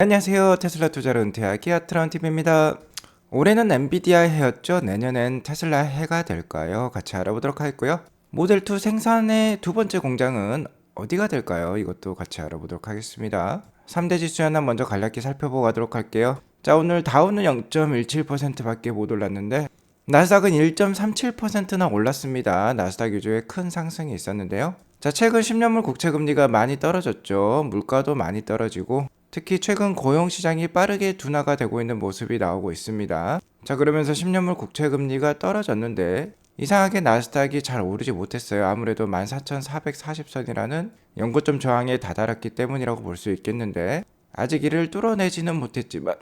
안녕하세요. 테슬라 투자로 은퇴하기 아트라운TV입니다. 올해는 엔비디아 해였죠. 내년엔 테슬라 해가 될까요? 같이 알아보도록 하겠고요. 모델2 생산의 두 번째 공장은 어디가 될까요? 이것도 같이 알아보도록 하겠습니다. 3대 지수 하나 먼저 간략히 살펴보고 가도록 할게요. 자, 오늘 다우는 0.17%밖에 못 올랐는데 나스닥은 1.37%나 올랐습니다. 나스닥 유주에 큰 상승이 있었는데요. 자, 최근 10년물 국채금리가 많이 떨어졌죠. 물가도 많이 떨어지고 특히 최근 고용시장이 빠르게 둔화가 되고 있는 모습이 나오고 있습니다. 자, 그러면서 10년물 국채금리가 떨어졌는데 이상하게 나스닥이 잘 오르지 못했어요. 아무래도 14,440선이라는 연고점 저항에 다다랐기 때문이라고 볼 수 있겠는데 아직 이를 뚫어내지는 못했지만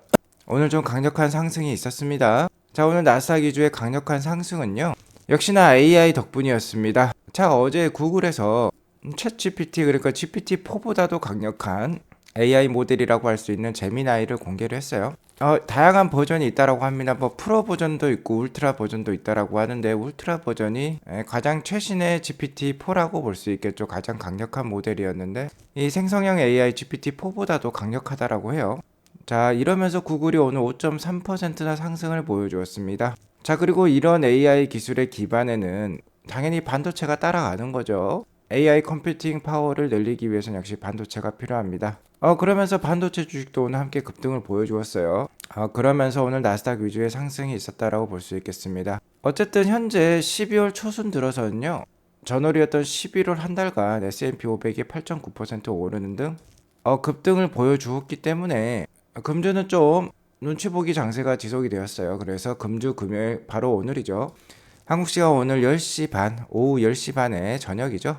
오늘 좀 강력한 상승이 있었습니다. 자, 오늘 나스닥 위주의 강력한 상승은요, 역시나 AI 덕분이었습니다. 자, 어제 구글에서 챗 GPT, 그러니까 GPT-4보다도 강력한 AI 모델이라고 할 수 있는 제미나이를 공개를 했어요. 다양한 버전이 있다라고 합니다. 뭐 프로 버전도 있고 울트라 버전도 있다라고 하는데 울트라 버전이 가장 최신의 GPT-4라고 볼 수 있겠죠. 가장 강력한 모델이었는데 이 생성형 AI GPT-4보다도 강력하다라고 해요. 자, 이러면서 구글이 오늘 5.3%나 상승을 보여주었습니다. 자, 그리고 이런 AI 기술의 기반에는 당연히 반도체가 따라가는 거죠. AI 컴퓨팅 파워를 늘리기 위해서는 역시 반도체가 필요합니다. 그러면서 반도체 주식도 오늘 함께 급등을 보여주었어요. 그러면서 오늘 나스닥 위주의 상승이 있었다라고 볼 수 있겠습니다. 어쨌든 현재 12월 초순 들어서는요, 전월이었던 11월 한 달간 S&P 500이 8.9% 오르는 등 급등을 보여주었기 때문에 금주는 좀 눈치 보기 장세가 지속이 되었어요. 그래서 금주 금요일 바로 오늘이죠. 한국 시간 오늘 10시 반, 오후 10시 반에 저녁이죠.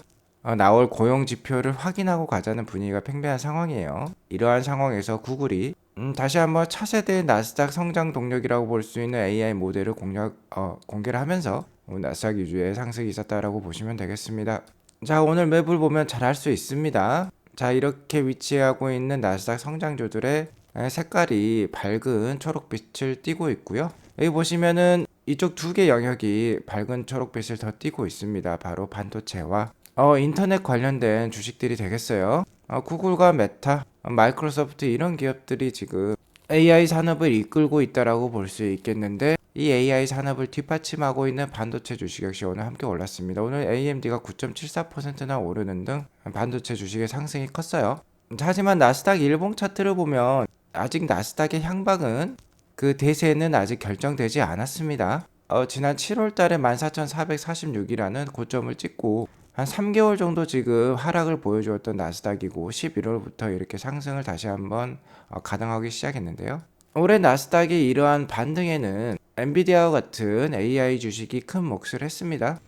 나올 고용 지표를 확인하고 가자는 분위기가 팽배한 상황이에요. 이러한 상황에서 구글이 다시 한번 차세대 나스닥 성장 동력이라고 볼 수 있는 AI 모델을 공개를 하면서 나스닥 위주의 상승이 있었다라고 보시면 되겠습니다. 자, 오늘 맵을 보면 잘 알 수 있습니다. 자, 이렇게 위치하고 있는 나스닥 성장주들의 색깔이 밝은 초록빛을 띠고 있고요. 여기 보시면은 이쪽 두 개 영역이 밝은 초록빛을 더 띠고 있습니다. 바로 반도체와 인터넷 관련된 주식들이 되겠어요. 구글과 메타, 마이크로소프트 이런 기업들이 지금 AI 산업을 이끌고 있다라고 볼 수 있겠는데 이 AI 산업을 뒷받침하고 있는 반도체 주식 역시 오늘 함께 올랐습니다. 오늘 AMD가 9.74%나 오르는 등 반도체 주식의 상승이 컸어요. 하지만 나스닥 일봉 차트를 보면 아직 나스닥의 향방은 그 대세는 아직 결정되지 않았습니다. 지난 7월 달에 14,446이라는 고점을 찍고 한 3개월 정도 지금 하락을 보여주었던 나스닥이고 11월부터 이렇게 상승을 다시 한번 가능하기 시작했는데요. 올해 나스닥이 이러한 반등에는 엔비디아와 같은 AI 주식이 큰 몫을 했습니다.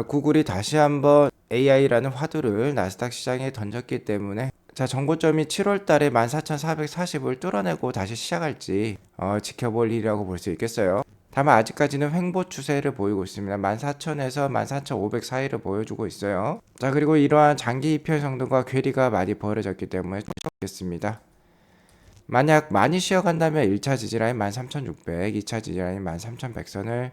구글이 다시 한번 AI라는 화두를 나스닥 시장에 던졌기 때문에 자, 정고점이 7월 달에 14,440을 뚫어내고 다시 시작할지 지켜볼 일이라고 볼 수 있겠어요. 다만 아직까지는 횡보 추세를 보이고 있습니다. 14,000에서 14,500 사이를 보여주고 있어요. 자, 그리고 이러한 장기 이평성등과 괴리가 많이 벌어졌기 때문에 좋겠습니다. 만약 많이 쉬어간다면 1차 지지라인 13,600, 2차 지지라인 13,100선을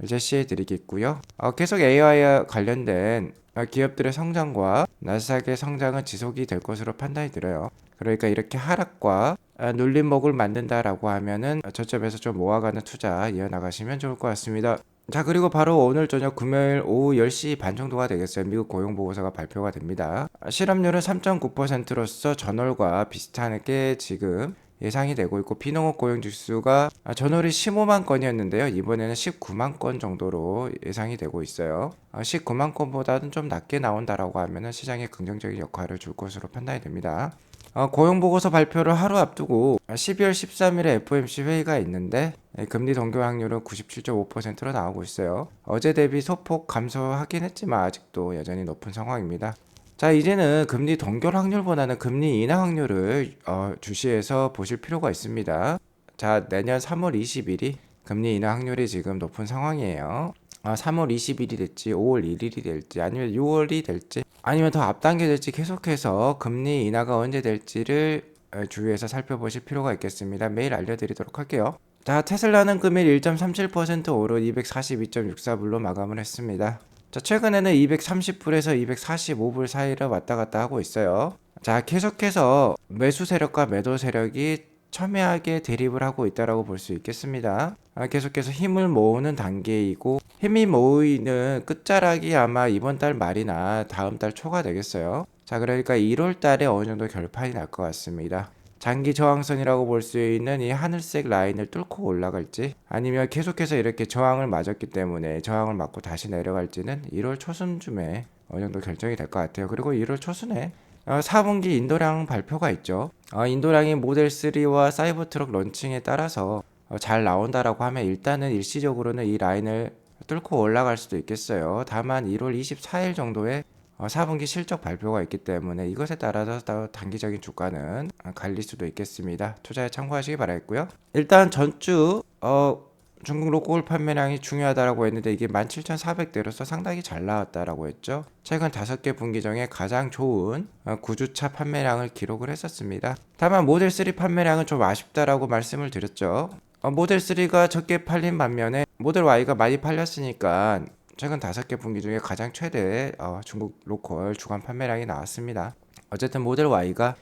제시해 드리겠고요. 계속 AI와 관련된 기업들의 성장과 나스닥의 성장은 지속이 될 것으로 판단이 들어요. 그러니까 이렇게 하락과 눌림목을 만든다라고 하면은 저점에서 좀 모아가는 투자 이어나가시면 좋을 것 같습니다. 자, 그리고 바로 오늘 저녁 금요일 오후 10시 반 정도가 되겠어요. 미국 고용보고서가 발표가 됩니다. 실업률은 3.9%로서 전월과 비슷하게 지금 예상이 되고 있고 비농업 고용 지수가 전월이 15만 건이었는데요. 이번에는 19만 건 정도로 예상이 되고 있어요. 19만 건보다는 좀 낮게 나온다라고 하면은 시장에 긍정적인 역할을 줄 것으로 판단이 됩니다. 고용보고서 발표를 하루 앞두고 12월 13일에 FOMC 회의가 있는데 금리 동결 확률은 97.5%로 나오고 있어요. 어제 대비 소폭 감소하긴 했지만 아직도 여전히 높은 상황입니다. 자, 이제는 금리 동결 확률보다는 금리 인하 확률을 주시해서 보실 필요가 있습니다. 자, 내년 3월 20일이 금리 인하 확률이 지금 높은 상황이에요. 3월 20일이 될지 5월 1일이 될지 아니면 6월이 될지 아니면 더 앞당겨질지 계속해서 금리 인하가 언제 될지를 주의해서 살펴보실 필요가 있겠습니다. 매일 알려드리도록 할게요. 자, 테슬라는 금일 1.37% 오른 242.64불로 마감을 했습니다. 자, 최근에는 230불에서 245불 사이를 왔다 갔다 하고 있어요. 자, 계속해서 매수 세력과 매도 세력이 첨예하게 대립을 하고 있다라고 볼 수 있겠습니다. 계속해서 힘을 모으는 단계이고 힘이 모이는 끝자락이 아마 이번 달 말이나 다음 달 초가 되겠어요. 자, 그러니까 1월 달에 어느 정도 결판이 날 것 같습니다. 장기 저항선이라고 볼 수 있는 이 하늘색 라인을 뚫고 올라갈지 아니면 계속해서 이렇게 저항을 맞았기 때문에 저항을 맞고 다시 내려갈지는 1월 초순쯤에 어느 정도 결정이 될 것 같아요. 그리고 1월 초순에 4분기 인도량 발표가 있죠. 인도량이 모델 3와 사이버트럭 런칭에 따라서 잘 나온다라고 하면 일단은 일시적으로는 이 라인을 뚫고 올라갈 수도 있겠어요. 다만 1월 24일 정도에 4분기 실적 발표가 있기 때문에 이것에 따라서 단기적인 주가는 갈릴 수도 있겠습니다. 투자에 참고하시기 바라겠고요. 일단 전주 중국 로컬 판매량이 중요하다라고 했는데 이게 17,400대로서 상당히 잘 나왔다라고 했죠. 최근 5개 분기 중에 가장 좋은 구주차 판매량을 기록을 했었습니다. 다만 모델 3 판매량은 좀 아쉽다라고 말씀을 드렸죠. 모델 3가 적게 팔린 반면에 모델 Y가 많이 팔렸으니까 최근 5개 분기 중에 가장 최대 중국 로컬 주간 판매량이 나왔습니다. 어쨌든 모델 Y가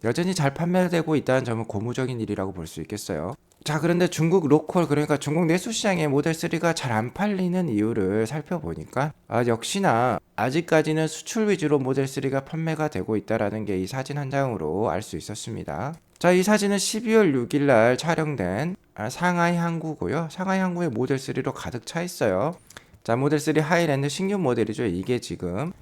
여전히 잘 판매되고 있다는 점은 고무적인 일이라고 볼 수 있겠어요. 자, 그런데 중국 로컬, 그러니까 중국 내수 시장에 모델 3가 잘 안 팔리는 이유를 살펴보니까 역시나 아직까지는 수출 위주로 모델 3가 판매가 되고 있다라는 게 이 사진 한 장으로 알 수 있었습니다. 자, 이 사진은 12월 6일 날 촬영된 상하이 항구고요. 상하이 항구에 모델 3로 가득 차 있어요. 자, 모델 3 하이랜드 신규 모델이죠. 이게 지금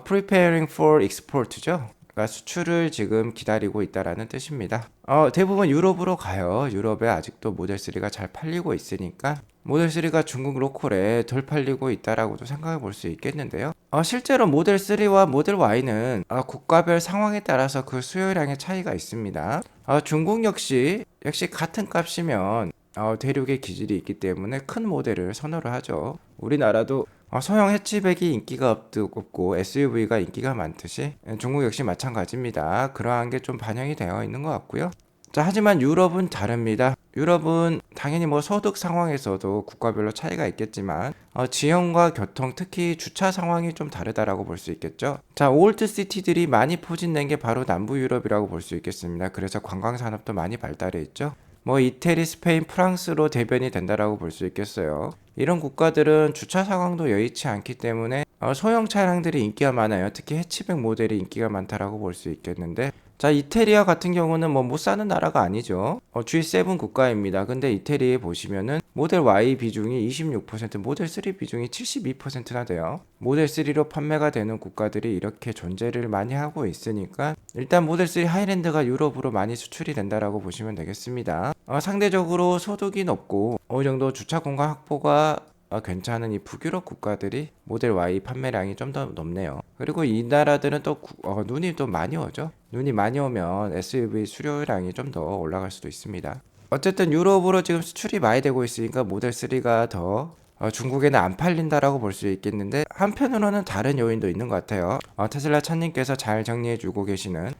preparing for export죠. 그러니까 수출을 지금 기다리고 있다라는 뜻입니다. 대부분 유럽으로 가요. 유럽에 아직도 모델 3가 잘 팔리고 있으니까 모델 3가 중국 로컬에 덜 팔리고 있다라고도 생각해 볼 수 있겠는데요. 실제로 모델 3와 모델 Y는 국가별 상황에 따라서 그 수요량의 차이가 있습니다. 중국 역시 같은 값이면 대륙의 기질이 있기 때문에 큰 모델을 선호를 하죠. 우리나라도 소형 해치백이 인기가 없고 SUV가 인기가 많듯이 중국 역시 마찬가지입니다. 그러한 게 좀 반영이 되어 있는 것 같고요. 자, 하지만 유럽은 다릅니다. 유럽은 당연히 소득 상황에서도 국가별로 차이가 있겠지만 지형과 교통, 특히 주차 상황이 좀 다르다라고 볼 수 있겠죠. 자, 올드 시티들이 많이 포진된 게 바로 남부 유럽이라고 볼 수 있겠습니다. 그래서 관광 산업도 많이 발달해 있죠. 이태리, 스페인, 프랑스로 대변이 된다라고 볼 수 있겠어요. 이런 국가들은 주차 상황도 여의치 않기 때문에 소형 차량들이 인기가 많아요. 특히 해치백 모델이 인기가 많다라고 볼 수 있겠는데, 자, 이태리와 같은 경우는 못 사는 나라가 아니죠. G7 국가입니다. 근데 이태리에 보시면은 모델 Y 비중이 26%, 모델 3 비중이 72%나 돼요. 모델 3로 판매가 되는 국가들이 이렇게 존재를 많이 하고 있으니까 일단 모델 3 하이랜드가 유럽으로 많이 수출이 된다라고 보시면 되겠습니다. 상대적으로 소득이 높고 어느 정도 주차 공간 확보가 괜찮은 이 북유럽 국가들이 모델 Y 판매량이 좀 더 높네요. 그리고 이 나라들은 또 눈이 또 많이 오죠. 눈이 많이 오면 SUV 수요량이 좀 더 올라갈 수도 있습니다. 어쨌든 유럽으로 지금 수출이 많이 되고 있으니까 모델 3가 더 중국에는 안 팔린다라고 볼 수 있겠는데, 한편으로는 다른 요인도 있는 것 같아요. 테슬라 찬님께서 잘 정리해주고 계시는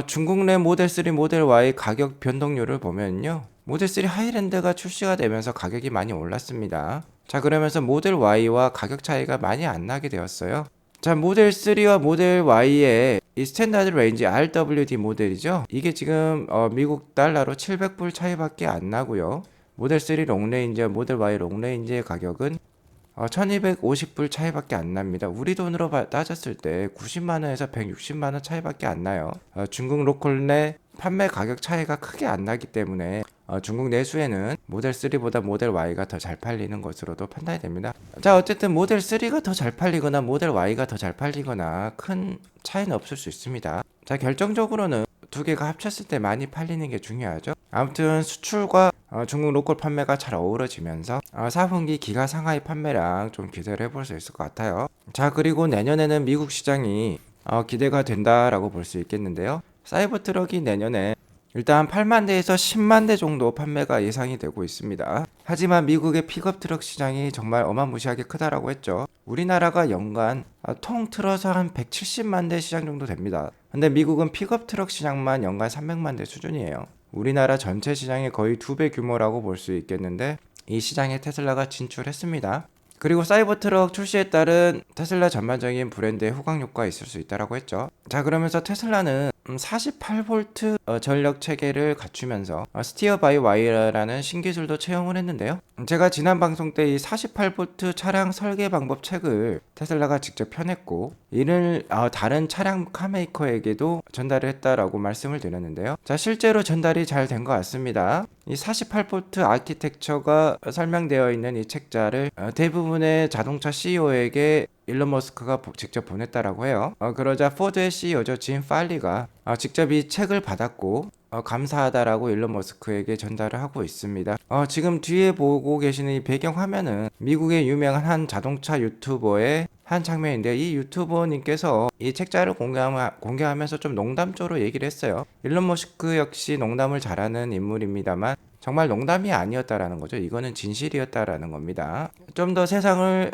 중국 내 모델 3, 모델 Y 가격 변동률을 보면요, 모델 3 하이랜드가 출시가 되면서 가격이 많이 올랐습니다. 자, 그러면서 모델 Y와 가격 차이가 많이 안 나게 되었어요. 자, 모델 3와 모델 Y의 이 스탠다드 레인지 RWD 모델이죠. 이게 지금 미국 달러로 700불 차이밖에 안 나고요. 모델 3 롱레인지와 모델 Y 롱레인지의 가격은 1250불 차이밖에 안 납니다. 우리 돈으로 따졌을 때 90만원에서 160만원 차이밖에 안 나요. 중국 로컬 내 판매 가격 차이가 크게 안 나기 때문에 중국 내수에는 모델 3보다 모델 Y가 더 잘 팔리는 것으로도 판단이 됩니다. 자, 어쨌든 모델 3가 더 잘 팔리거나 모델 Y가 더 잘 팔리거나 큰 차이는 없을 수 있습니다. 자, 결정적으로는 두 개가 합쳤을 때 많이 팔리는 게 중요하죠. 아무튼 수출과 중국 로컬 판매가 잘 어우러지면서 4분기 기가 상하이 판매량 좀 기대를 해볼 수 있을 것 같아요. 자, 그리고 내년에는 미국 시장이 기대가 된다라고 볼 수 있겠는데요. 사이버 트럭이 내년에 일단 8만 대에서 10만 대 정도 판매가 예상이 되고 있습니다. 하지만 미국의 픽업 트럭 시장이 정말 어마무시하게 크다라고 했죠. 우리나라가 연간 통틀어서 한 170만 대 시장 정도 됩니다. 근데 미국은 픽업 트럭 시장만 연간 300만 대 수준이에요. 우리나라 전체 시장의 거의 2배 규모라고 볼 수 있겠는데, 이 시장에 테슬라가 진출했습니다. 그리고 사이버 트럭 출시에 따른 테슬라 전반적인 브랜드의 호강 효과가 있을 수 있다고 했죠. 자, 그러면서 테슬라는 48V 전력 체계를 갖추면서 스티어 바이 와이어라는 신기술도 채용을 했는데요. 제가 지난 방송 때 이 48V 차량 설계 방법 책을 테슬라가 직접 펴냈고 이를 다른 차량 카메이커에게도 전달을 했다라고 말씀을 드렸는데요. 자, 실제로 전달이 잘 된 것 같습니다. 이 48V 아키텍처가 설명되어 있는 이 책자를 대부분의 자동차 CEO에게 일론 머스크가 직접 보냈다라고 해요. 그러자 포드의 CEO죠, 짐 팔리가 직접 이 책을 받았고 감사하다라고 일론 머스크에게 전달을 하고 있습니다. 지금 뒤에 보고 계시는 이 배경 화면은 미국의 유명한 한 자동차 유튜버의 한 장면인데, 이 유튜버님께서 이 책자를 공개하면서 좀 농담조로 얘기를 했어요. 일론 머스크 역시 농담을 잘하는 인물입니다만 정말 농담이 아니었다라는 거죠. 이거는 진실이었다라는 겁니다. 좀 더 세상을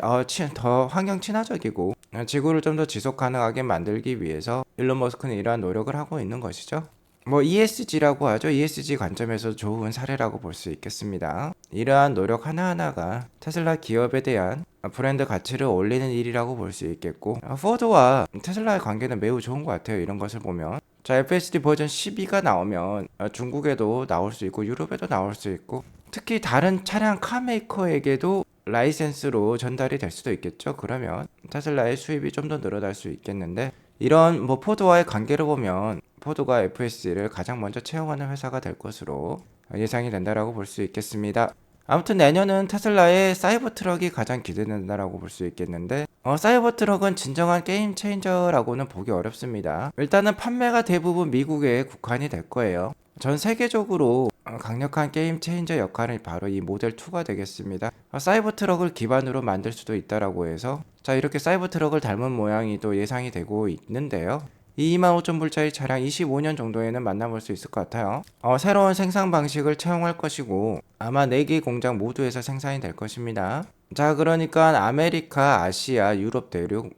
더 환경 친화적이고 지구를 좀 더 지속 가능하게 만들기 위해서 일론 머스크는 이러한 노력을 하고 있는 것이죠. ESG라고 하죠. ESG 관점에서 좋은 사례라고 볼 수 있겠습니다. 이러한 노력 하나하나가 테슬라 기업에 대한 브랜드 가치를 올리는 일이라고 볼 수 있겠고, 포드와 테슬라의 관계는 매우 좋은 것 같아요. 이런 것을 보면. 자, FSD 버전 12가 나오면 중국에도 나올 수 있고 유럽에도 나올 수 있고, 특히 다른 차량 카메이커에게도 라이센스로 전달이 될 수도 있겠죠. 그러면 테슬라의 수입이 좀 더 늘어날 수 있겠는데, 이런 포드와의 관계를 보면 포드가 FSD를 가장 먼저 채용하는 회사가 될 것으로 예상이 된다라고 볼 수 있겠습니다. 아무튼 내년은 테슬라의 사이버 트럭이 가장 기대된다라고 볼 수 있겠는데, 사이버 트럭은 진정한 게임 체인저라고는 보기 어렵습니다. 일단은 판매가 대부분 미국에 국한이 될 거예요. 전 세계적으로 강력한 게임 체인저 역할은 바로 이 모델 2가 되겠습니다. 사이버 트럭을 기반으로 만들 수도 있다라고 해서, 자, 이렇게 사이버 트럭을 닮은 모양이 또 예상이 되고 있는데요. 이 25,000불짜리 차량 25년 정도에는 만나볼 수 있을 것 같아요. 새로운 생산 방식을 채용할 것이고 아마 4개 공장 모두에서 생산이 될 것입니다. 자, 그러니까 아메리카, 아시아, 유럽 대륙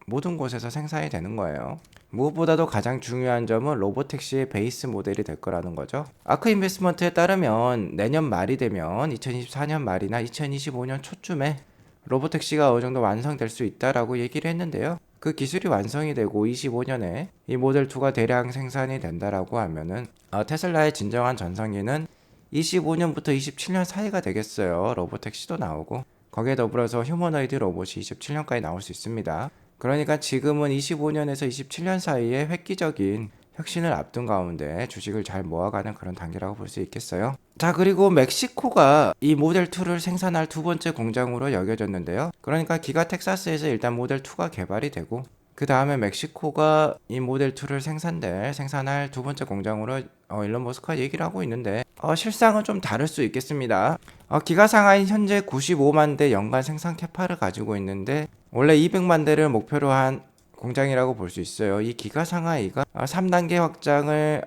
모든 곳에서 생산이 되는 거예요. 무엇보다도 가장 중요한 점은 로보택시의 베이스 모델이 될 거라는 거죠. 아크 인베스트먼트에 따르면 내년 말이 되면 2024년 말이나 2025년 초쯤에 로보택시가 어느 정도 완성될 수 있다라고 얘기를 했는데요. 그 기술이 완성이 되고 25년에 이 모델 2가 대량 생산이 된다라고 하면은 테슬라의 진정한 전성기는 25년부터 27년 사이가 되겠어요. 로보택시도 나오고 거기에 더불어서 휴머노이드 로봇이 27년까지 나올 수 있습니다. 그러니까 지금은 25년에서 27년 사이에 획기적인 혁신을 앞둔 가운데 주식을 잘 모아가는 그런 단계라고 볼 수 있겠어요. 자, 그리고 멕시코가 이 모델 2를 생산할 두 번째 공장으로 여겨졌는데요. 그러니까 기가 텍사스에서 일단 모델 2가 개발이 되고 그 다음에 멕시코가 이 모델 2를 생산할 두 번째 공장으로 일론 머스크가 얘기를 하고 있는데 실상은 좀 다를 수 있겠습니다. 기가 상하이 현재 95만 대 연간 생산 캐파를 가지고 있는데 원래 200만 대를 목표로 한 공장이라고 볼 수 있어요. 이 기가 상하이가 3단계 확장을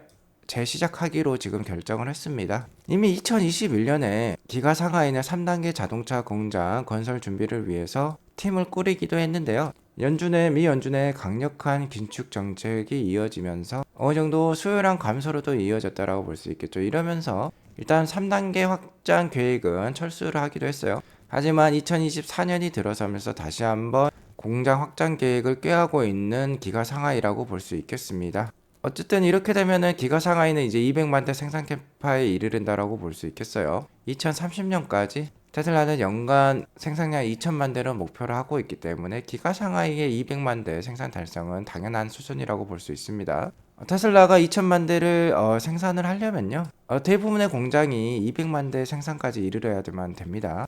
재시작하기로 지금 결정을 했습니다. 이미 2021년에 기가 상하이는 3단계 자동차 공장 건설 준비를 위해서 팀을 꾸리기도 했는데요. 미 연준의 강력한 긴축 정책이 이어지면서 어느 정도 수요량 감소로도 이어졌다라고 볼 수 있겠죠. 이러면서 일단 3단계 확장 계획은 철수를 하기도 했어요. 하지만 2024년이 들어서면서 다시 한번 공장 확장 계획을 꾀하고 있는 기가 상하이라고 볼 수 있겠습니다. 어쨌든 이렇게 되면은 기가 상하이는 이제 200만 대 생산 캐파에 이르른다라고 볼 수 있겠어요. 2030년까지 테슬라는 연간 생산량 2천만 대를 목표로 하고 있기 때문에 기가 상하이의 200만 대 생산 달성은 당연한 수준이라고 볼 수 있습니다. 테슬라가 2천만 대를 생산을 하려면요. 대부분의 공장이 200만 대 생산까지 이르러야만 됩니다.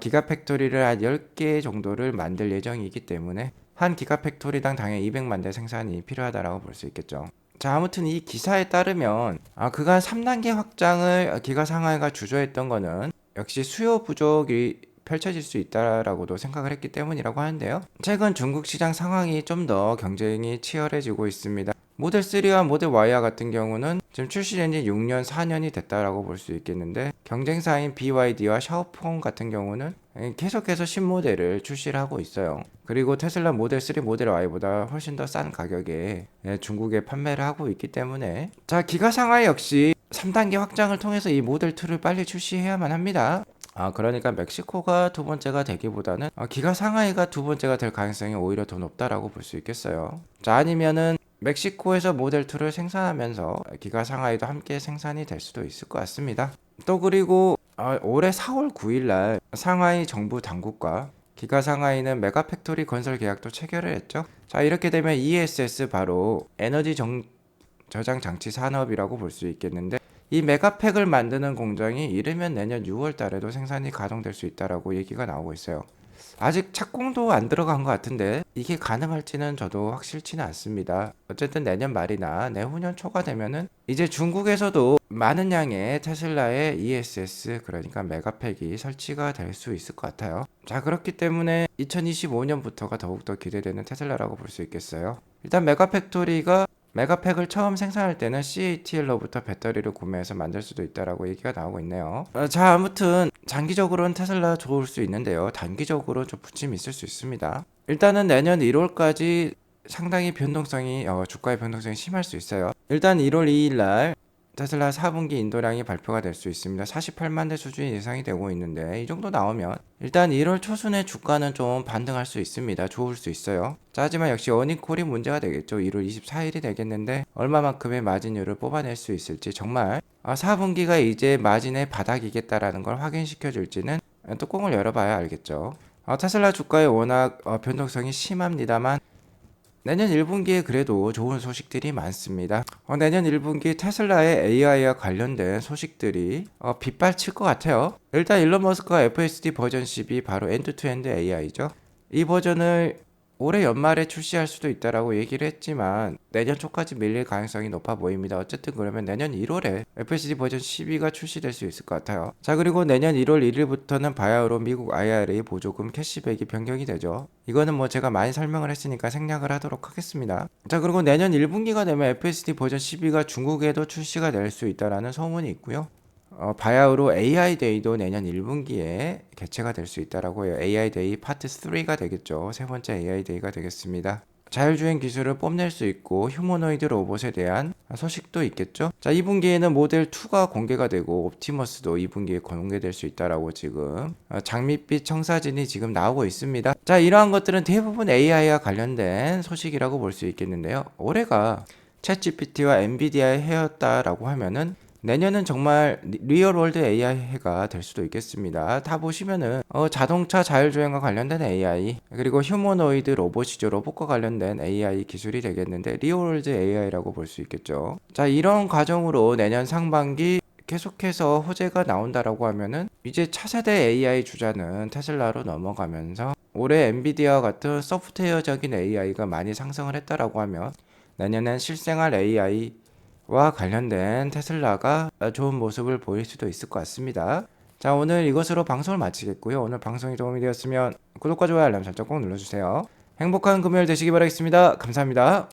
기가팩토리를 한 10개 정도를 만들 예정이기 때문에 한 기가팩토리당 당연히 200만 대 생산이 필요하다라고 볼 수 있겠죠. 자, 아무튼 이 기사에 따르면 그간 3단계 확장을 기가 상하이가 주저했던 거는 역시 수요 부족이 펼쳐질 수 있다라고도 생각을 했기 때문이라고 하는데요. 최근 중국 시장 상황이 좀 더 경쟁이 치열해지고 있습니다. 모델 3와 모델 Y와 같은 경우는 지금 출시된 지 6년, 4년이 됐다라고 볼 수 있겠는데 경쟁사인 BYD와 샤오펑 같은 경우는 계속해서 신모델을 출시를 하고 있어요. 그리고 테슬라 모델 3, 모델 Y보다 훨씬 더 싼 가격에 중국에 판매를 하고 있기 때문에 자, 기가 상하이 역시 3단계 확장을 통해서 이 모델 2를 빨리 출시해야만 합니다. 그러니까 멕시코가 두 번째가 되기보다는 기가 상하이가 두 번째가 될 가능성이 오히려 더 높다라고 볼 수 있겠어요. 자, 아니면은 멕시코에서 모델 2를 생산하면서 기가 상하이도 함께 생산이 될 수도 있을 것 같습니다. 또 그리고 올해 4월 9일 날 상하이 정부 당국과 기가 상하이는 메가팩토리 건설 계약도 체결을 했죠. 자, 이렇게 되면 ESS 바로 에너지 저장 장치 산업이라고 볼 수 있겠는데, 이 메가팩을 만드는 공장이 이르면 내년 6월 달에도 생산이 가동될 수 있다라고 얘기가 나오고 있어요. 아직 착공도 안 들어간 것 같은데 이게 가능할지는 저도 확실치는 않습니다. 어쨌든 내년 말이나 내후년 초가 되면은 이제 중국에서도 많은 양의 테슬라의 ESS, 그러니까 메가팩이 설치가 될 수 있을 것 같아요. 자, 그렇기 때문에 2025년부터가 더욱더 기대되는 테슬라라고 볼 수 있겠어요. 일단 메가팩을 처음 생산할 때는 CATL로부터 배터리를 구매해서 만들 수도 있다라고 얘기가 나오고 있네요. 자, 아무튼 장기적으로는 테슬라 좋을 수 있는데요. 단기적으로 좀 부침이 있을 수 있습니다. 일단은 내년 1월까지 상당히 주가의 변동성이 심할 수 있어요. 일단 1월 2일 날 테슬라 4분기 인도량이 발표가 될 수 있습니다. 48만 대 수준이 예상이 되고 있는데 이 정도 나오면 일단 1월 초순에 주가는 좀 반등할 수 있습니다. 좋을 수 있어요. 자, 하지만 역시 어닝콜이 문제가 되겠죠. 1월 24일이 되겠는데 얼마만큼의 마진율을 뽑아낼 수 있을지, 정말 4분기가 이제 마진의 바닥이겠다라는 걸 확인시켜 줄지는 뚜껑을 열어봐야 알겠죠. 테슬라 주가에 워낙 변동성이 심합니다만 내년 1분기에 그래도 좋은 소식들이 많습니다. 내년 1분기 테슬라의 AI와 관련된 소식들이 빗발칠 것 같아요. 일단 일론 머스크가 FSD 버전 10이 바로 엔드-투-엔드 AI죠. 이 버전을 올해 연말에 출시할 수도 있다라고 얘기를 했지만 내년 초까지 밀릴 가능성이 높아 보입니다. 어쨌든 그러면 내년 1월에 FSD 버전 12가 출시될 수 있을 것 같아요. 자, 그리고 내년 1월 1일부터는 바야흐로 미국 IRA 보조금 캐시백이 변경이 되죠. 이거는 뭐 제가 많이 설명을 했으니까 생략을 하도록 하겠습니다. 자, 그리고 내년 1분기가 되면 FSD 버전 12가 중국에도 출시가 될 수 있다라는 소문이 있고요. 바야흐로 AI 데이도 내년 1분기에 개최가 될 수 있다라고 해요. AI 데이 파트 3가 되겠죠. 세 번째 AI 데이가 되겠습니다. 자율주행 기술을 뽐낼 수 있고 휴머노이드 로봇에 대한 소식도 있겠죠. 자, 2분기에는 모델 2가 공개가 되고 옵티머스도 2분기에 공개될 수 있다라고 지금 장밋빛 청사진이 지금 나오고 있습니다. 자, 이러한 것들은 대부분 AI와 관련된 소식이라고 볼 수 있겠는데요. 올해가 챗GPT와 엔비디아의 해였다라고 하면은 내년은 정말 리얼월드 AI 해가 될 수도 있겠습니다. 다 보시면은 자동차 자율주행과 관련된 AI, 그리고 휴머노이드 로봇이죠. 로봇과 관련된 AI 기술이 되겠는데 리얼월드 AI라고 볼 수 있겠죠. 자, 이런 과정으로 내년 상반기 계속해서 호재가 나온다라고 하면은 이제 차세대 AI 주자는 테슬라로 넘어가면서 올해 엔비디아와 같은 소프트웨어적인 AI가 많이 상승을 했다라고 하면 내년엔 실생활 AI와 관련된 테슬라가 좋은 모습을 보일 수도 있을 것 같습니다. 자, 오늘 이것으로 방송을 마치겠고요. 오늘 방송이 도움이 되었으면 구독과 좋아요, 알람 설정 꼭 눌러주세요. 행복한 금요일 되시기 바라겠습니다. 감사합니다.